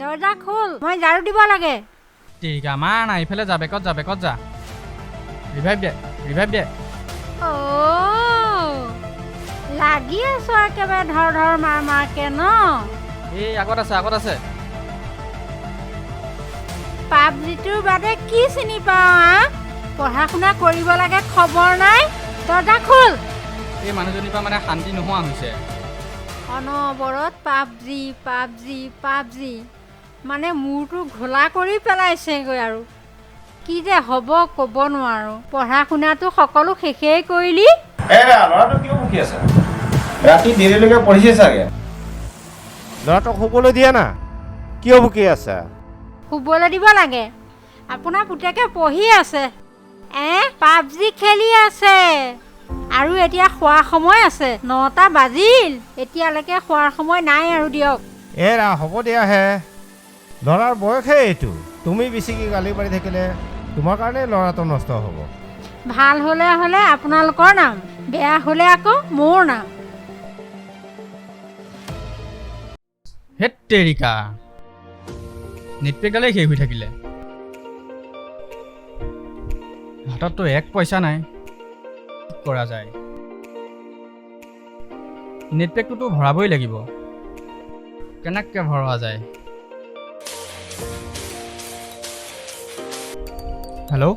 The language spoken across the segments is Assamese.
দৰজা খোল, মই ঝাড়ু দিব লাগে। ঠিক আমাৰ নাই, ইফালে যা, বেকত যা। ৰিভাইভ দে। ও লাগি আছো একেবাৰে ধৰ মাৰকে ন। এই আগত আছে। পাবজিটোৰ বাদে কি চিনি পাওঁ? পঢ়া শুনা কৰিব লাগে, খবৰ নাই। দৰজা খোল। এই মানুহজনীৰ পৰা মানে শান্তি নোহোৱা হৈছে। অনবৰত পাবজি মানে মূৰটো ঘোলা কৰি পেলাইছেগৈ আৰু কি যে হ'ব ক'ব নোৱাৰো। পঢ়া শুনাটো সকলো শেষেই কৰিলি। ল'ৰাটো কিয় ভুকি আছে? ৰাতি দেৰিলৈকে পঢ়িছে চাগে। ল'ৰাটোক শুবলৈ দিয়া না, কিয় ভুকি আছে? শুবলৈ দিব লাগে। আপোনাৰ পুতেকে পঢ়ি আছে, পাবজি খেলি আছে। আৰু এতিয়া খোৱাৰ সময় আছে, 9টা বাজিল। এতিয়ালৈকে খোৱাৰ সময় নাই আৰু দিয়ক। হ'ব দিয়াহে, ল'ৰাৰ বয়সহে এইটো। তুমি বেছিকৈ গালি পাৰি থাকিলে তোমাৰ কাৰণে ল'ৰাটো নষ্ট হ'ব। ভাল হ'লে আপোনালোকৰ নাম, বেয়া হ'লে আকৌ মোৰ নাম। হেট তেৰিকা, নেটপেকডালেই শেষ হৈ থাকিলে। হাতততো 1 পইচা নাই, কি কৰা যায়? নেটপেকটোতো ভৰাবই লাগিব। কেনেকৈ ভৰোৱা যায়? হেল্ল',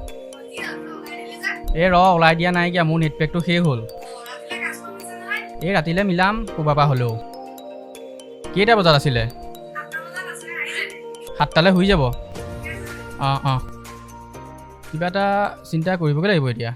ওলাই দিয়া নাই কিয়া, মোৰ নেটপেকটো শেষ হ'ল। ৰাতিলৈ মিলাম ক'ৰবাৰ পৰা হ'লেও। কেইটা বজাত আছিলে? 7টালৈ হৈ যাব। কিবা এটা চিন্তা কৰিবগৈ লাগিব এতিয়া।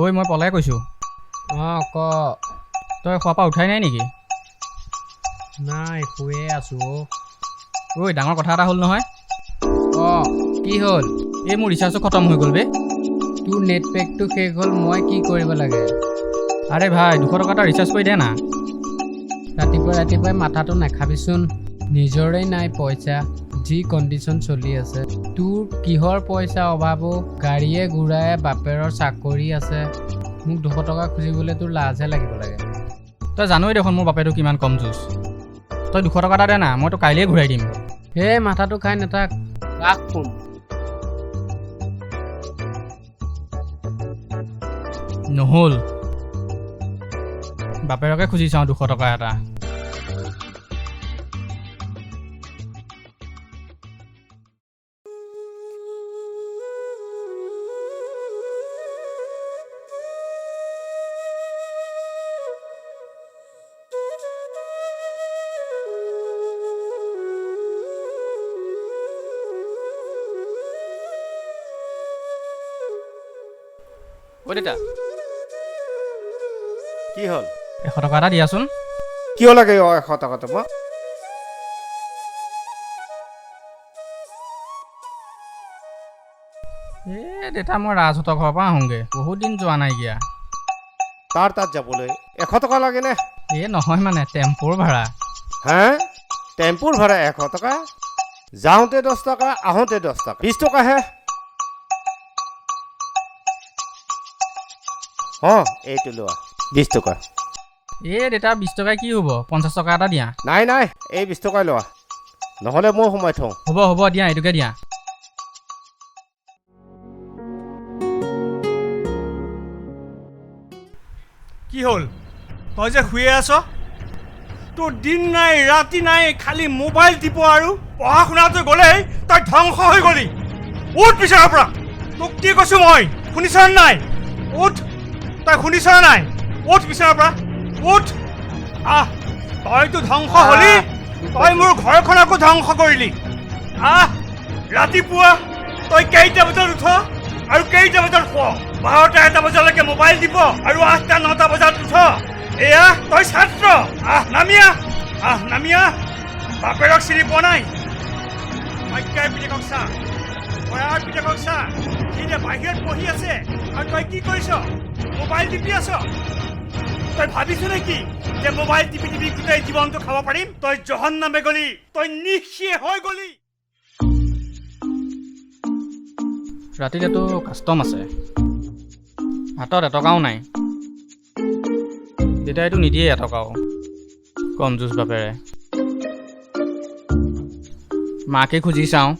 ঐ মই পলাই কৈছোঁ। ক। তই খোৱাৰ পৰা উঠাই নাই নেকি? নাই, শুয়ে আছো। ঐ ডাঙৰ কথা এটা হ'ল নহয়। কি হ'ল? এই মোৰ ৰিচাৰ্জটো খতম হৈ গ'ল বে। তোৰ নেট পেকটো শেষ হ'ল, মই কি কৰিব লাগে? আৰে ভাই 200 টকা এটা ৰিচাৰ্জ কৰি দে না। ৰাতিপুৱাই মাথাটো নাখাবিচোন, নিজৰেই নাই পইচা। যি কণ্ডিশ্যন চলি আছে, তোৰ কিহৰ পইচা অভাৱো? গাড়ীয়ে ঘূৰাই, বাপেৰৰ চাকৰি আছে। মোক 200 টকা খুজিবলৈ তোৰ লাজহে লাগিব লাগে। তই জানোৱেই দেখোন মোৰ বাপেৰটো কিমান কম যুঁজ। তই 200 টকা এটা দে না, মই তোক কাইলৈয়ে ঘূৰাই দিম। মাথাটো খাই নাথাক, ৰাখ ফোন। নহ'ল, বাপেৰকে খুজি চাওঁ 200 টকা এটা। দেতা কি হ'ল? 100 টকা এটা দিয়াচোন। কিয় লাগে 100 টকা তোমাক? দেতা মই ৰাজহঁতৰ ঘৰৰ পৰা আহোঁগৈ, বহুত দিন যোৱা নাই গিয়া। তাৰ তাত যাবলৈ 100 টকা লাগেনে? নহয় মানে টেম্পুৰ ভাড়া। টেম্পুৰ ভাড়া 100 টকা? যাওঁতে 10 টকা, আহোঁতে 10 টকা, 20 টকাহে। এইটো লোৱা 20 টকা। দেতা 20 টকাই কি হ'ব? 50 টকা এটা দিয়া। নাই এই 20 টকাই লোৱা, নহ'লে মই সোমাই থওঁ। হ'ব দিয়া, এইটোকে দিয়া। কি হ'ল? তই যে শুয়ে আছ, তোৰ দিন নাই ৰাতি নাই, খালি মোবাইল টিপ আৰু পঢ়া শুনাটো গ'লেই তই ধ্বংস হৈ গ'লি। উঠ বিচনাৰ পৰা, তোক কি কৈছোঁ মই, শুনিছ নাই? উঠ, তই শুনিছ নাই? উঠ বিচনাৰ পৰা, উঠ। তইতো ধ্বংস হ'লি, তই মোৰ ঘৰখনকো ধ্বংস কৰিলি। ৰাতিপুৱা তই কেইটা বজাত উঠ আৰু কেইটা বজাত শুৱ? 12টা 1টা বজালৈকে মোবাইল দিব আৰু 8টা 9টা বজাত উঠ। তই ছাত্ৰ নামিয়া বাপেৰক চিনি পোৱা নাই মাইকাই পিতেকক চা পৰাৰ পিতেকক চা সি যে বাহিৰত পঢ়ি আছে আৰু তই কি কৰিছ মোবাইল টিপি আছ তই ভাবিছ নেকি যে মোবাইল টিপি গোটেই জীৱনটো খাব পাৰিম তই জহন্নামে গলি তই নিঃশেষ হৈ গলি ৰাতিলেতো কাষ্টম আছে হাতত এটকাও নাই দেউতাইতো নিদিয়ে এটকাও কম জুচ বাপেৰে মাকে খুজি চাওঁ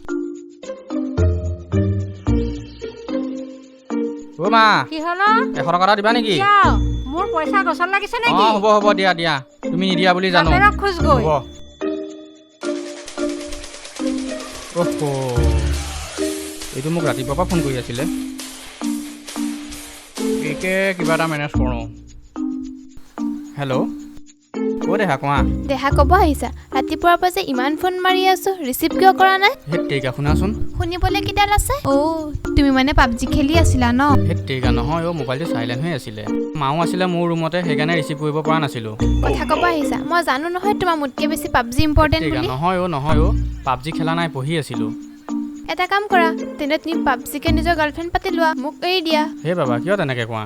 অ' মা কি হ'ল 100 টকা এটা দিবা নেকি মোৰ পইচা গছত লাগিছে নেকি হ'ব দিয়া তুমি নিদিয়া বুলি জানো বাপেৰক খোজ গৈ হ'ব এইটো মোক ৰাতিপুৱাৰ পৰা ফোন কৰি আছিলে একে কিবা এটা মেনেজ কৰোঁ হেল্ল' অ' দেহা কোৱা দেহা ক'ব আহিছা ৰাতিপুৱাৰ পৰা যে ইমান ফোন মাৰি আছো ৰিচিভ কিয় কৰা নাই হেত্তেৰিকা শুনাচোন শুনিবলৈ কিডাল আছে তুমি মানে পাবজি খেলি আছিলা ন হেত্তেৰিকা নহয় মোবাইলটো চাইলেণ্ট হৈ আছিলে মাও আছিলে মোৰ ৰুমতে সেইকাৰণে ৰিচিভ কৰিব পৰা নাছিলোঁ কথা ক'ব আহিছা মই জানো নহয় তোমাৰ মোতকৈ বেছি পাবজি ইম্পৰ্টেণ্ট বুলি নহয় পাবজি খেলা নাই পঢ়ি আছিলোঁ এটা কাম কৰা তেন্তে তুমি পাবজিকে নিজৰ গাৰ্লফ্ৰেণ্ড পাতি লোৱা মোক এৰি দিয়া হে বাবা কিয় তেনেকৈ কোৱা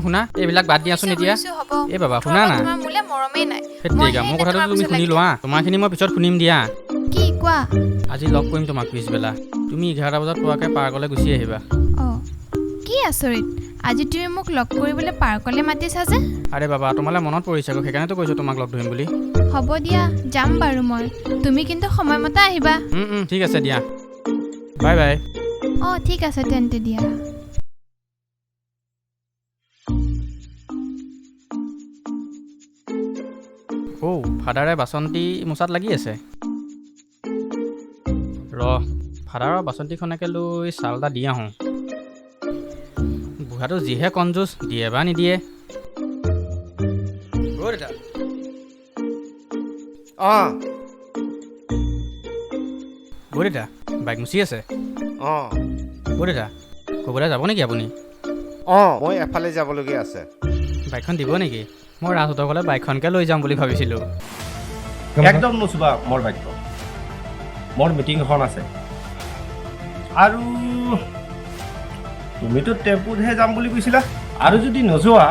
শুনা এইবিলাক বাদ দিয়াচোন এতিয়া এই বাবা শুনা না তোমাৰ মোলে মৰমেই নাই হেত্তেৰিকা মোৰ কথাটো তুমি শুনি লোৱা তোমাৰখিনি মই পিছত শুনিম দিয়া কি কোৱা আজি লগ কৰিম তোমাক পিছবেলা তুমি 11টা বজাত পোৱাকৈ পাৰ্কলৈ গুচি আহিবা কি আচৰিত আজি তুমি মোক লগ কৰিবলৈ পাৰ্কলৈ মাতিছা যে আৰে বাবা তোমালৈ মনত পৰিছে আকৌ সেইকাৰণেতো কৈছোঁ তোমাক লগ ধৰিম বুলি হ'ব দিয়া যাম বাৰু মই তুমি কিন্তু সময়মতে আহিবা ঠিক আছে দিয়া বাই বাই ঠিক আছে তেন্তে দিয়া ফাদাৰে বাচন্তি মোচাত লাগি আছে ফাদাৰৰ বাচন্তিখনকে লৈ চাল এটা দি আহোঁ বুঢ়াটো যিহে কনজুচ দিয়ে বা নিদিয়ে দেউতা বাইক মুচি আছে দেউতা ক'বলৈ যাব নেকি আপুনি মই এফালে যাবলগীয়া আছে বাইকখন দিব নেকি মই ৰাজহঁতৰ ঘৰলৈ বাইকখনকে লৈ যাম বুলি ভাবিছিলোঁ একদম নুচুবা মোৰ বাইকখন মোৰ মিটিং এখন আছে আৰু তুমিতো টেম্পুতহে যাম বুলি কৈছিলা আৰু যদি নোযোৱা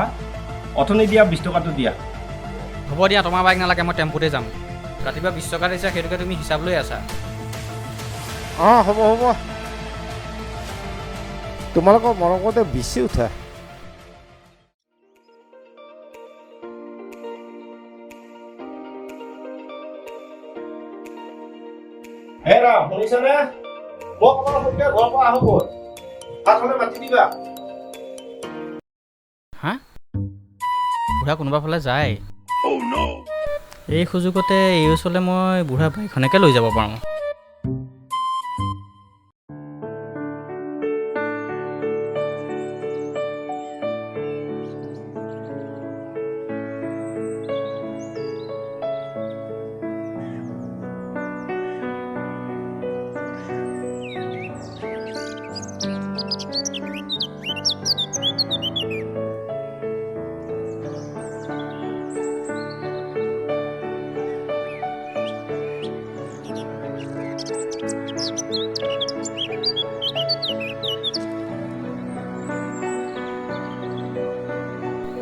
অথনি দিয়া 20 টকাটো দিয়া হ'ব দিয়া তোমাৰ বাইক নালাগে মই টেম্পুতে যাম ৰাতিপুৱা 20 টকা দিছা সেইটোকে তুমি হিচাপ লৈ আছা হ'ব তোমালোকৰ মৰমতে বেছি উঠা হেৰা শুনিছানে মোক অকণ সোনকালে ঘৰৰ পৰা আহো ক'ত ভাত হ'লে মাতি দিবা হা বুঢ়া কোনোবা ফালে যায় এই সুযোগতে এই ওচৰলৈ মই বুঢ়া বাইকখনকে লৈ যাব পাৰোঁ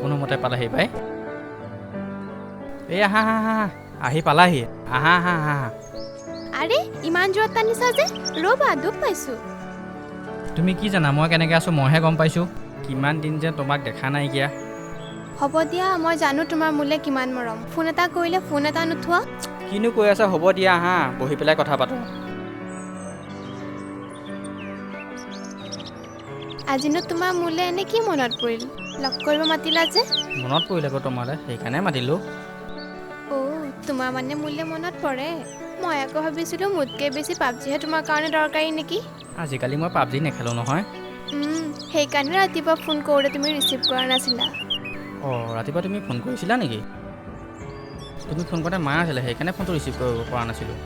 কোনোমতে পালাহি পাই এই আহি পালাহি আৰে ইমান জোৰত টানিছা যে ৰ'বা দুখ পাইছোঁ তুমি কি জানা মই কেনেকৈ আছোঁ মইহে গম পাইছোঁ কিমান দিন যে তোমাক দেখা নাইকিয়া হ'ব দিয়া মই জানো তোমাৰ মোলে কিমান মৰম ফোন এটা কৰিলে ফোন এটা নুঠোৱা কিনো কৈ আছা হ'ব দিয়া বহি পেলাই কথা পাতো আজিনো তোমাৰ মোলে এনে কি মনত পৰিল লগ কৰিব মাতিলা যে মনত পৰিলে আকৌ তোমালৈ সেইকাৰণে মাতিলোঁ তোমাৰ মানে মোলে মনত পৰে মই আকৌ ভাবিছিলোঁ মোতকৈ বেছি পাবজিহে তোমাৰ কাৰণে দৰকাৰী নেকি আজিকালি মই পাবজি নেখেলোঁ নহয় সেইকাৰণে ৰাতিপুৱা ফোন কৰোঁতে তুমি ৰিচিভ কৰা নাছিলা ৰাতিপুৱা তুমি ফোন কৰিছিলা নেকি তুমি ফোন কৰোঁতে মা আছিলে সেইকাৰণে ফোনটো ৰিচিভ কৰিব পৰা নাছিলোঁ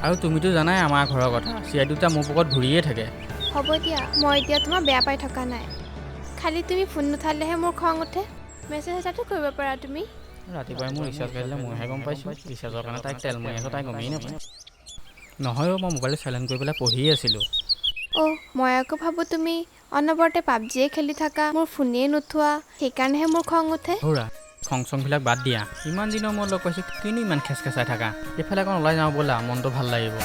আৰু তুমিতো জানাই আমাৰ ঘৰৰ কথা চিআই দুটা মোৰ পকৰত ঘূৰিয়ে থাকে হ'ব দিয়া মই এতিয়া তোমাক বেয়া পাই থকা নাই খালি তুমি ফোন নুঠালেহে মোৰ খং উঠে মেছেজ এটাতো কৰিব পাৰা তুমি। ৰাতিপুৱাই মোৰ ৰিচাৰ্জ কাটিলে মইহে গম পাইছোঁ। ৰিচাৰ্জৰ কাৰণে তাইক তেল মাৰি আছোঁ, তাই গমেই নাপায়। নহয় মই মোবাইলটো চাইলেণ্ট কৰি পেলাই পঢ়ি আছিলোঁ। মই আকৌ ভাবোঁ তুমি অনবৰতে পাবজিয়ে খেলি থাকা, মোৰ ফোনেই নুঠোৱা, সেইকাৰণেহে মোৰ খং উঠে। সৌৰা খং চংবিলাক বাদ দিয়া। ইমান দিনৰ মূৰত লগ পাইছোঁ, কিনো ইমান খেচখেচাই থাকা। এইফালে অকণ ওলাই যাওঁ ব'লা, মনটো ভাল লাগিব।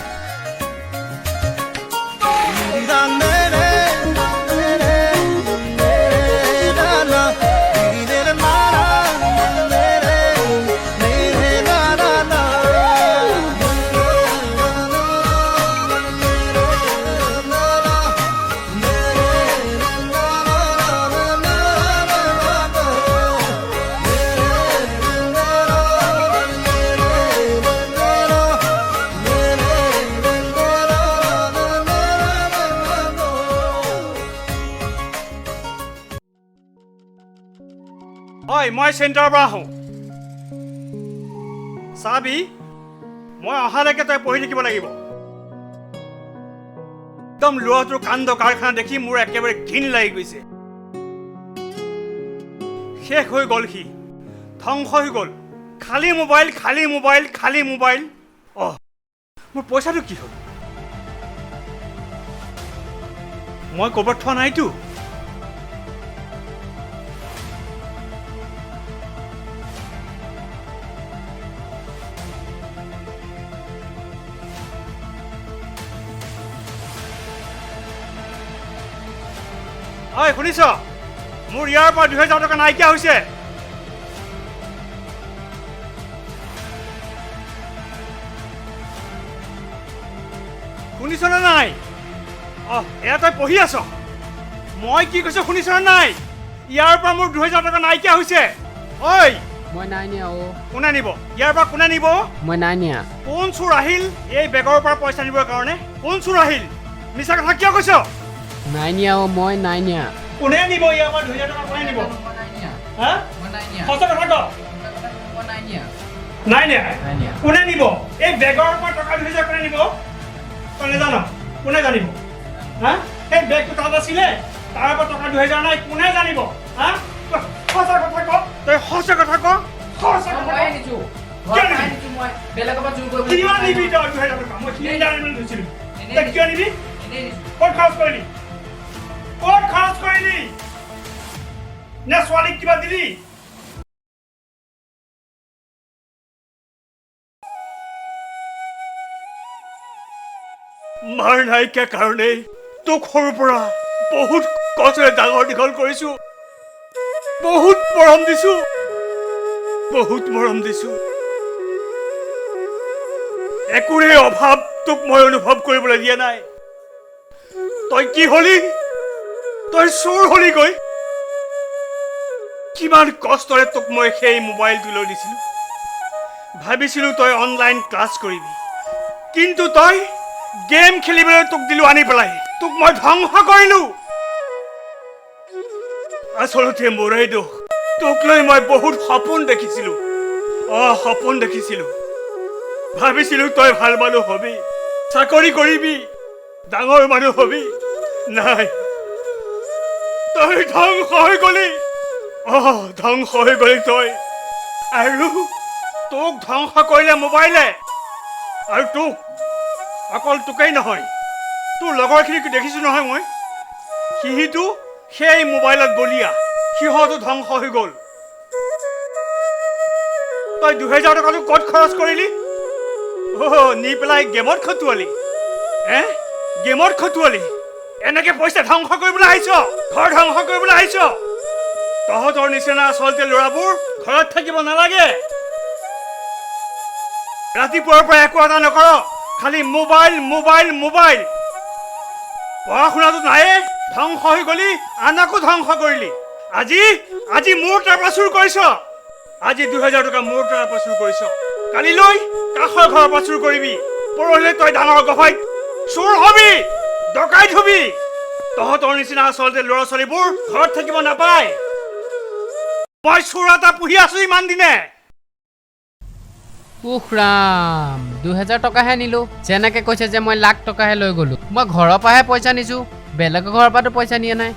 হয় মই চেণ্টাৰৰ পৰা আহোঁ। চাবি মই অহালৈকে তই পঢ়ি থাকিব লাগিব। একদম ল'ৰাটোৰ কাণ্ড কাৰখানা দেখি মোৰ একেবাৰে ঘিণ লাগি গৈছে। শেষ হৈ গ'ল, সি ধ্বংস হৈ গ'ল। খালী মোবাইল খালী মোবাইল খালী মোবাইল। মোৰ পইচাটো কি হ'ল? মই ক'ৰবাত থোৱা নাইতো। হয় শুনিছ, মোৰ ইয়াৰ পৰা 2000 টকা নাইকিয়া হৈছে। শুনিছ নে নাই? এয়া তই পঢ়ি আছ? মই কি কৈছো শুনিছ নে নাই? ইয়াৰ পৰা মোৰ 2000 টকা নাইকিয়া হৈছে। ঐ মই নাই নিয়া। কোনে নিব? ইয়াৰ পৰা কোনে নিব? মই নাই নিয়া। কোন চোৰ আহিল এই বেগৰ পৰা পইচা নিবৰ কাৰণে? কোন চোৰ আহিল? মিছা কথা কিয় কৈছ? নাই নিয়া। মই নাই নিয়া। কোনে নিব ইয়াৰ পৰা 2000 টকা? কোনে নিব? হা? সঁচা কথা ক। নাই নিয়া। কোনে নিব এই বেগৰ পৰা টকা 2000? কোনে নিব? তই নেজান? কোনে জানিব? হা? সেই বেগটো তাত আছিলে, তাৰ পৰা টকা 2000 নাই, কোনে জানিব? হা? সঁচা কথা ক। তই সঁচা কথা ক। সঁচা কথা ক। কিয় নিবি তই 2000 টকা? মই কিয় জানিবলৈ দিছিলোঁ? তই কিয় নিবি? ক'ত খৰচ কৰিলি? ক'ত খৰচ কৰিলি? নে ছোৱালীক কিবা দিলি? মাৰ নাইকিয়া কাৰণেই তোক সৰুৰ পৰা বহুত কষ্টৰে ডাঙৰ দীঘল কৰিছো। বহুত মৰম দিছো, বহুত মৰম দিছো। একোৰে অভাৱ তোক মই অনুভৱ কৰিবলৈ দিয়া নাই। তই কি হলি? তই চোৰ হলি গৈ। কিমান কষ্টৰে তোক মই সেই মোবাইলটো লৈ দিছিলো। ভাবিছিলো তই অনলাইন ক্লাছ কৰিবি, কিন্তু তই গেম খেলিবলৈ তোক দিলো আনি পেলাই। তোক মই ধ্বংস কৰিলো। আচলতে মোৰেই দোষ। তোক লৈ মই বহুত সপোন দেখিছিলো। সপোন দেখিছিলো। ভাবিছিলো তই ভাল মানুহ হবি, চাকৰি কৰিবি, ডাঙৰ মানুহ হবি। নাই, তই ধ্বংস হৈ গলি। ধ্বংস হৈ গলি তই। আৰু তোক ধ্বংস কৰিলে মোবাইলে। আৰু তোক, অকল তোকেই নহয়, তোৰ লগৰখিনিক দেখিছো নহয় মই। সিহঁতো সেই মোবাইলত বলিয়া। সিহঁতো ধ্বংস হৈ গ'ল। তই 2000 টকাটো ক'ত খৰচ কৰিলি? নি পেলাই গেমত খটুৱালি। গেমত খটুৱালি। এনেকে পইচা ধ্বংস কৰিবলৈ আহিছ, ঘৰ ধ্বংস কৰিবলৈ আহিছ। তহঁতৰ নিচিনা আচলতে ল'ৰাবোৰ ঘৰত থাকিব নালাগে। ৰাতিপুৱাৰ পৰা একো এটা নকৰ, খালি মোবাইল মোবাইল মোবাইল। পঢ়া শুনাটো নায়ে, ধ্বংস হৈ গলি, আনকো ধ্বংস কৰিলি। আজি মোৰ তাৰ পৰা চুৰ কৰিছ। আজি 2000 টকা মোৰ তাৰ পৰা চুৰ কৰিছ। কালিলৈ কাষৰ ঘৰৰ পৰা চুৰ কৰিবি। পৰহিলৈ তই ডাঙৰ গভাইত চোৰ হবি, ডকাইত হবি। তহঁতৰ নিচিনা আচলতে ল'ৰা ছোৱালীবোৰ ঘৰত থাকিব নাপায়। মই চোৰ এটা পুহি আছো ইমান দিনে। ৰাম, 2000 টকাহে নিলো। যেনেকে কৈছে যে মই লাখ টকাহে লৈ গলো। মই ঘৰৰ পৰাহে পইচা নিছো, বেলেগৰ ঘৰৰ পৰাতো পইচা নিয়া নাই।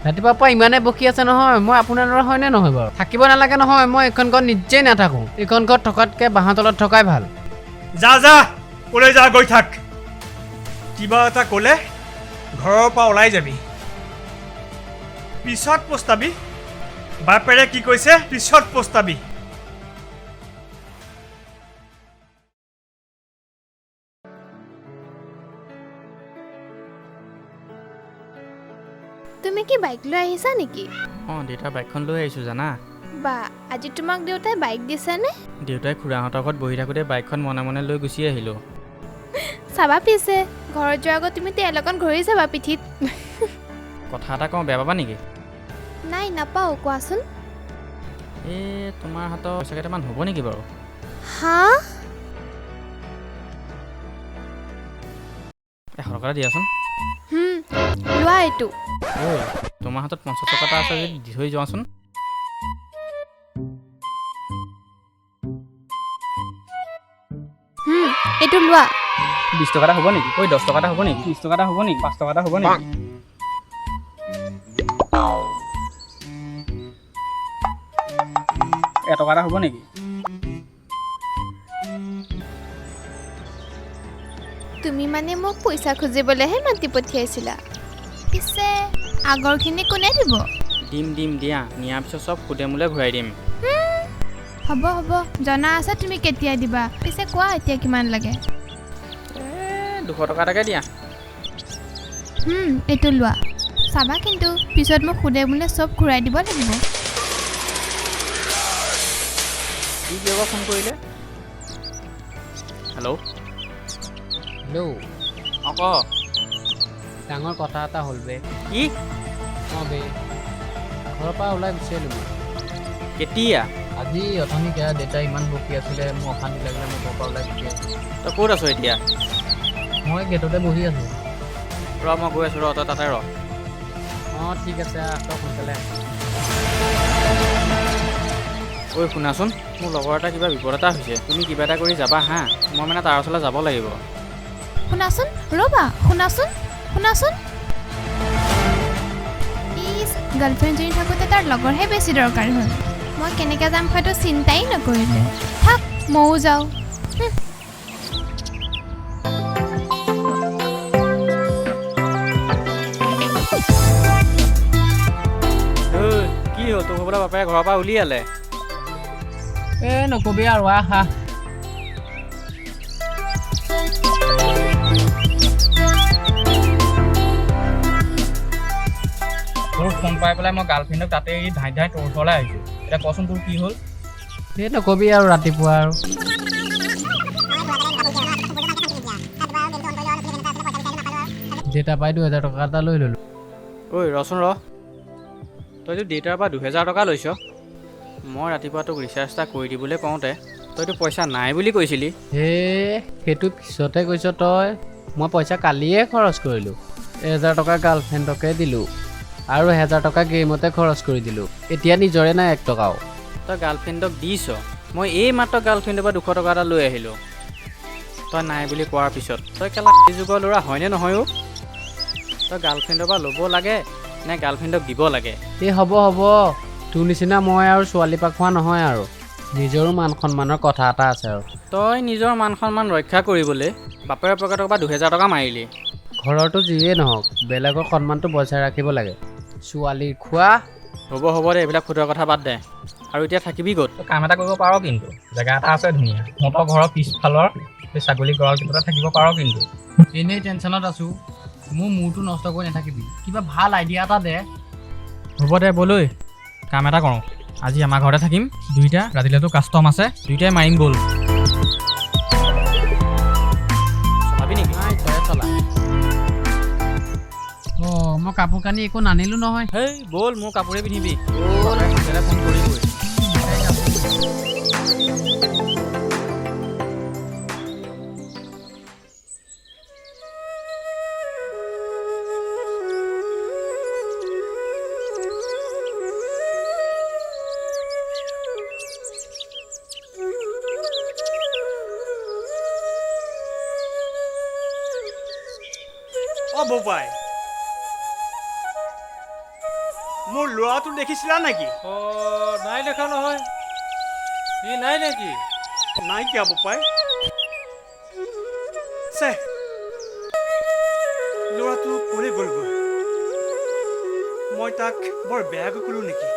ৰাতিপুৱাৰ পৰা ইমানে বকি আছে নহয় মই আপোনাৰ ল'ৰা হয়নে নহয় বাৰু থাকিব নালাগে নহয় মই এইখন ঘৰত নিজেই নাথাকোঁ এইখন ঘৰত থকাতকৈ বাঁহৰ তলত থকাই ভাল যা যা ক'লৈ যা গৈ থাক কিবা এটা ক'লে ঘৰৰ পৰা ওলাই যাবি পিছত পস্তাবি বাপেৰে কি কৈছে পিছত পস্তাবি তুমি কি বাইক লৈ আহিছা নেকি অঁ দেউতাৰ বাইকখন লৈ আহিছোঁ জানা বা আজি তোমাক দেউতাই বাইক দিছেনে দেউতাই খুৰাহঁতৰ ঘৰত বহি থাকোঁতে বাইকখন মনে মনে লৈ গুচি আহিলোঁ চাবা পিছে ঘৰত যোৱাৰ আগত তুমি তেল অকণ ঘূৰি যাবা পিঠিত কথা এটা কওঁ বেয়া পাবা নেকি নাই নাপাওঁ কোৱাচোন এই তোমাৰ হাতত পইচা কেইটামান হ'ব নেকি বাৰু হা 100 টকা দিয়াচোন লোৱা এইটো ঐ তোমাৰ হাতত 50 টকা এটা আছে যদি দি থৈ যোৱাচোন এইটো লোৱা 20 টকা এটা হ'ব নেকি ঐ 10 টকা এটা হ'ব নেকি 30 টকা এটা হ'ব নেকি 5 টকা এটা হ'ব নেকি এটকা এটা হ'ব নেকি তুমি মানে মোক পইচা খুজিবলৈহে মাতি পঠিয়াইছিলা পিছে আগৰখিনি কোনে দিব দিম দিয়া নিয়াৰ পিছত চব সুদে মূলে ঘূৰাই দিম হ'ব জনা আছে তুমি কেতিয়া দিবা পিছে কোৱা এতিয়া কিমান লাগে 200 টকা এটাকে দিয়া এইটো লোৱা চাবা কিন্তু পিছত মোক সুদে মোলে চব ঘূৰাই দিব লাগিব কি কিয় ফোন কৰিলে হেল্ল' অঁ ক ডাঙৰ কথা এটা হ'ল বে কি অঁ বে ঘৰৰ পৰা ওলাই গুচি আহিলোঁ কেতিয়া আজি অথনি কেয়া দেউতাই ইমান বকি আছিলে মোৰ অশান্তি লাগিলে মই ঘৰৰ পৰা ওলাই গুচি আহিলোঁ তই ক'ত আছ এতিয়া মই গেটতে বহি আছোঁ ৰ মই গৈ আছোঁ ৰ তই তাতে ৰ অঁ ঠিক আছে তই সোনকালে ঐ শুনাচোন মোৰ লগৰ এটা কিবা বিপদ এটা হৈছে তুমি কিবা এটা কৰি যাবা হা মই মানে তাৰ ওচৰলৈ যাব লাগিব শুনাচোন ৰ'বা শুনাচোন ইছ গাৰ্লফ্ৰেণ্ডজনী থাকোঁতে তাৰ লগৰহে বেছি দৰকাৰ হ'ল মই কেনেকৈ যাম হয়তো চিন্তাই নকৰিলে থাক ময়ো যাওঁ কি হ'ল তোৰ বোলে বাপেৰে ঘৰৰ পৰা উলিয়ালে নকবি আৰু আহা তোৰ ফোন পাই পেলাই মই গাৰ্লফ্ৰেণ্ডক তাতে এৰি ধাই তোৰ ওচৰলৈ আহিছোঁ এতিয়া কচোন তোৰ কি হ'ল নকবি আৰু ৰাতিপুৱা আৰু দেউতাৰ পৰাই 2000 টকা এটা লৈ ল'লোঁ ঐ ৰচোন ৰ তইতো দেউতাৰ পৰা 2000 টকা লৈছ মই ৰাতিপুৱা তোক ৰিচাৰ্জ এটা কৰি দিবলৈ কওঁতে তইতো পইচা নাই বুলি কৈছিলি সেইটো পিছতে কৈছ তই মই পইচা কালিয়ে খৰচ কৰিলোঁ 1000 টকা গাৰ্লফ্ৰেণ্ডকে দিলোঁ আৰু 1000 টকা গেমতে খৰচ কৰি দিলোঁ এতিয়া নিজৰে নাই 1 টকাও তই গাৰ্লফ্ৰেণ্ডক দিছ মই এই মাত্ৰ গাৰ্লফ্ৰেণ্ডৰ পৰা 200 টকা এটা লৈ আহিলোঁ তই নাই বুলি কোৱাৰ পিছত তই কেলা এই যুগৰ ল'ৰা হয়নে নহয় অ' তই গাৰ্লফ্ৰেণ্ডৰ পৰা ল'ব লাগে নে গাৰ্লফ্ৰেণ্ডক দিব লাগে হ'ব তোৰ নিচিনা মই আৰু ছোৱালী পাখোৱা নহয় আৰু নিজৰো মান সন্মানৰ কথা এটা আছে আৰু তই নিজৰ মান সন্মান ৰক্ষা কৰিবলৈ বাপেৰৰ পকেটৰ পৰা 2000 টকা মাৰিলি ঘৰতো যিয়ে নহওক বেলেগৰ সন্মানটো বচাই ৰাখিব লাগে ছোৱালীৰ খোৱা হ'ব দে এইবিলাক ফুটৰ কথা বাদ দে আৰু এতিয়া থাকিবি ক'ত কাম এটা কৰিব পাৰ কিন্তু জেগা এটা আছে ধুনীয়া সিহঁতৰ ঘৰৰ পিছফালৰ সেই ছাগলী গঁৰাল ভিতৰত থাকিব পাৰ কিন্তু এনেই টেনশ্যনত আছোঁ মোৰ মূৰটো নষ্ট কৰি নাথাকিবি কিবা ভাল আইডিয়া এটা দে হ'ব দে ব'লৈ কাম এটা কৰোঁ আজি আমাৰ ঘৰতে থাকিম দুইটা ৰাতিলেতো কাষ্টম আছে দুইটাই মাৰিম ব'ল চলাবি নেকি নাই তই চলা মই কাপোৰ কানি একো নানিলোঁ নহয় হেই ব'ল মোৰ কাপোৰে পিন্ধিবি ফোন কৰিবই বোপাই মোৰ ল'ৰাটো দেখিছিলা নেকি? নাই দেখা নহয়। ই নাই নেকি? নাই কিয়া বোপাই। চে ল'ৰাটো ক'লৈ গ'লগৈ? মই তাক বৰ বেয়াকৈ ক'লোঁ নেকি?